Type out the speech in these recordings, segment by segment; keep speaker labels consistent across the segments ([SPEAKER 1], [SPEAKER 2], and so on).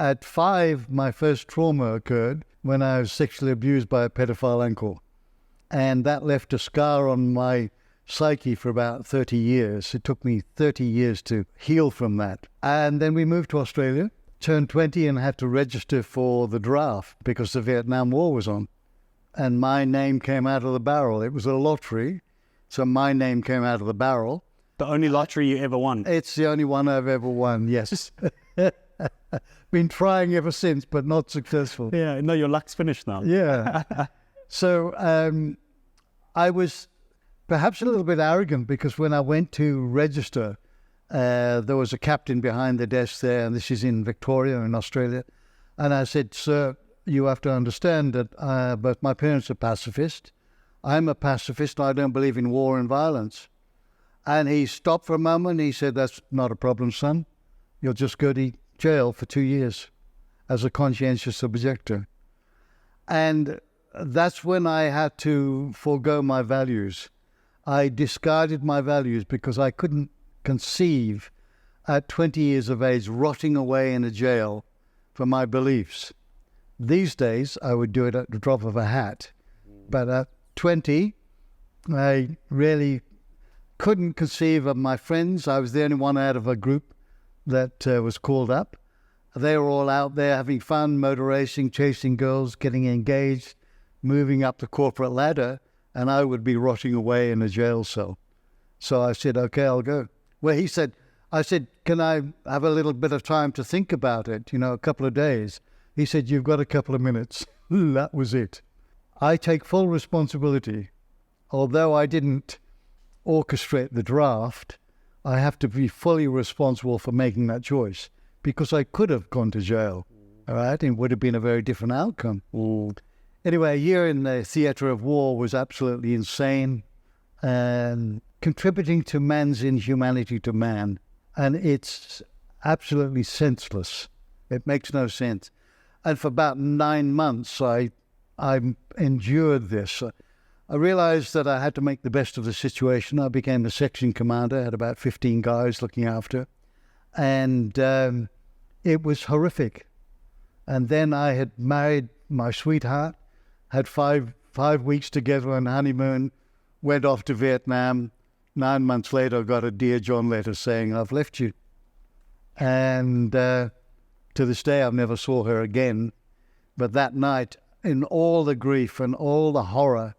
[SPEAKER 1] At 5, my first trauma occurred when I was sexually abused by a pedophile uncle. And that left a scar on my psyche for about 30 years. It took me 30 years to heal from that. And then we moved to Australia, turned 20 and had to register for the draft because the Vietnam War was on. And my name came out of the barrel. It was a lottery, so my name came out of the barrel.
[SPEAKER 2] The only lottery you ever won?
[SPEAKER 1] It's the only one I've ever won, yes. Been trying ever since, but not successful.
[SPEAKER 2] Yeah, no, your luck's finished now.
[SPEAKER 1] Yeah. So I was perhaps a little bit arrogant because when I went to register, there was a captain behind the desk there, and this is in Victoria in Australia. And I said, "Sir, you have to understand that both my parents are pacifist. I'm a pacifist, and I don't believe in war and violence." And he stopped for a moment. He said, "That's not a problem, son. You'll just go to jail for 2 years as a conscientious objector." And that's when I had to forego my values. I discarded my values because I couldn't conceive at 20 years of age rotting away in a jail for my beliefs. These days, I would do it at the drop of a hat. But at 20, I really couldn't conceive of my friends. I was the only one out of a group that was called up. They were all out there having fun, motor racing, chasing girls, getting engaged, moving up the corporate ladder, and I would be rotting away in a jail cell. So I said, "Okay, I'll go." Well, I said, "Can I have a little bit of time to think about it, a couple of days?" He said, "You've got a couple of minutes." That was it. I take full responsibility. Although I didn't orchestrate the draft, I have to be fully responsible for making that choice because I could have gone to jail, all right? It would have been a very different outcome. Anyway, a year in the theatre of war was absolutely insane and contributing to man's inhumanity to man. And it's absolutely senseless. It makes no sense. And for about 9 months, I endured this. I realized that I had to make the best of the situation. I became the section commander, had about 15 guys looking after. And it was horrific. And then I had married my sweetheart, had five weeks together on honeymoon, went off to Vietnam. 9 months later, I got a Dear John letter saying, "I've left you." And to this day, I've never saw her again. But that night, in all the grief and all the horror,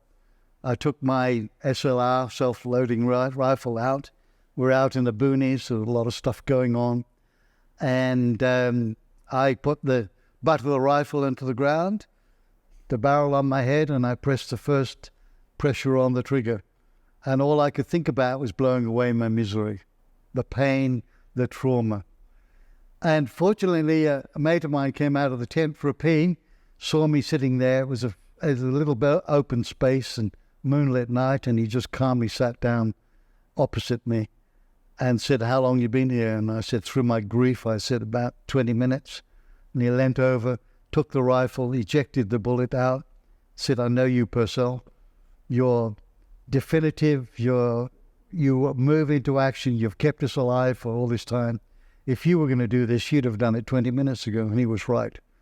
[SPEAKER 1] I took my SLR, self-loading rifle out. We're out in the boonies, there's a lot of stuff going on. And I put the butt of the rifle into the ground, the barrel on my head, and I pressed the first pressure on the trigger. And all I could think about was blowing away my misery, the pain, the trauma. And fortunately, a mate of mine came out of the tent for a pee, saw me sitting there. It was a little bit open space and moonlit night, and he just calmly sat down opposite me and said, "How long you been here?" And I said, "Through my grief," I said, "about 20 minutes. And he leant over, took the rifle, ejected the bullet out, said, "I know you, Purcell. You're definitive. You move into action. You've kept us alive for all this time. If you were going to do this, you'd have done it 20 minutes ago." And he was right.